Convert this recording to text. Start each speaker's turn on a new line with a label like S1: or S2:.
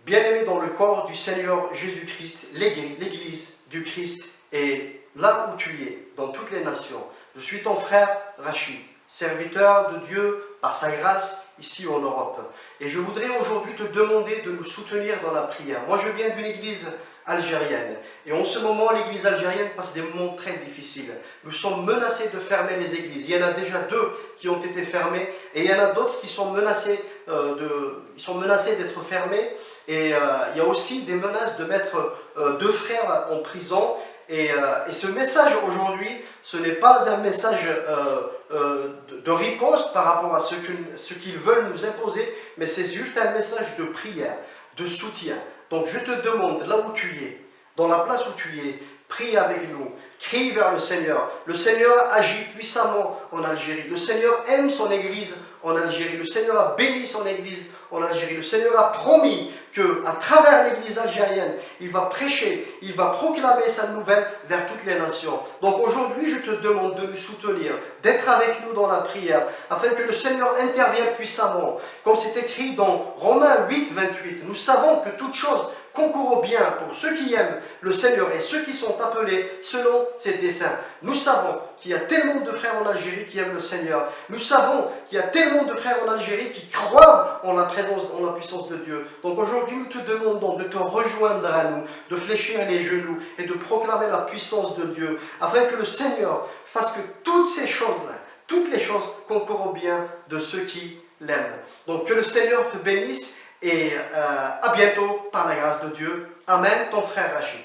S1: Bien-aimés dans le corps du Seigneur Jésus-Christ, l'Église du Christ est là où tu es, dans toutes les nations. Je suis ton frère Rachid, serviteur de Dieu par sa grâce ici en Europe. Et je voudrais aujourd'hui te demander de nous soutenir dans la prière. Moi, je viens d'une église algérienne. Et en ce moment, l'église algérienne passe des moments très difficiles. Nous sommes menacés de fermer les églises. Il y en a déjà 2 qui ont été fermées et il y en a d'autres qui sont menacés d'être fermés. Et il y a aussi des menaces de mettre 2 frères en prison. Et ce message aujourd'hui, ce n'est pas un message de riposte par rapport à ce qu'ils veulent nous imposer, mais c'est juste un message de prière, de soutien. Donc je te demande, là où tu es, dans la place où tu es, prie avec nous, crie vers le Seigneur. Le Seigneur agit puissamment en Algérie. Le Seigneur aime son Église en Algérie. Le Seigneur a béni son Église en Algérie. Le Seigneur a promis qu'à travers l'Église algérienne, il va prêcher, il va proclamer sa nouvelle vers toutes les nations. Donc aujourd'hui, je te demande de nous soutenir, d'être avec nous dans la prière, afin que le Seigneur intervienne puissamment. Comme c'est écrit dans Romains 8, 28, nous savons que toute chose concourt au bien pour ceux qui aiment le Seigneur et ceux qui sont appelés selon ses desseins. Nous savons qu'il y a tellement de frères en Algérie qui aiment le Seigneur. Nous savons qu'il y a tellement de frères en Algérie qui croient en la présence, en la puissance de Dieu. Donc aujourd'hui, nous te demandons de te rejoindre à nous, de fléchir les genoux et de proclamer la puissance de Dieu, afin que le Seigneur fasse que toutes ces choses-là, toutes les choses concourent au bien de ceux qui l'aiment. Donc que le Seigneur te bénisse et à bientôt par la grâce de Dieu. Amen, ton frère Rachid.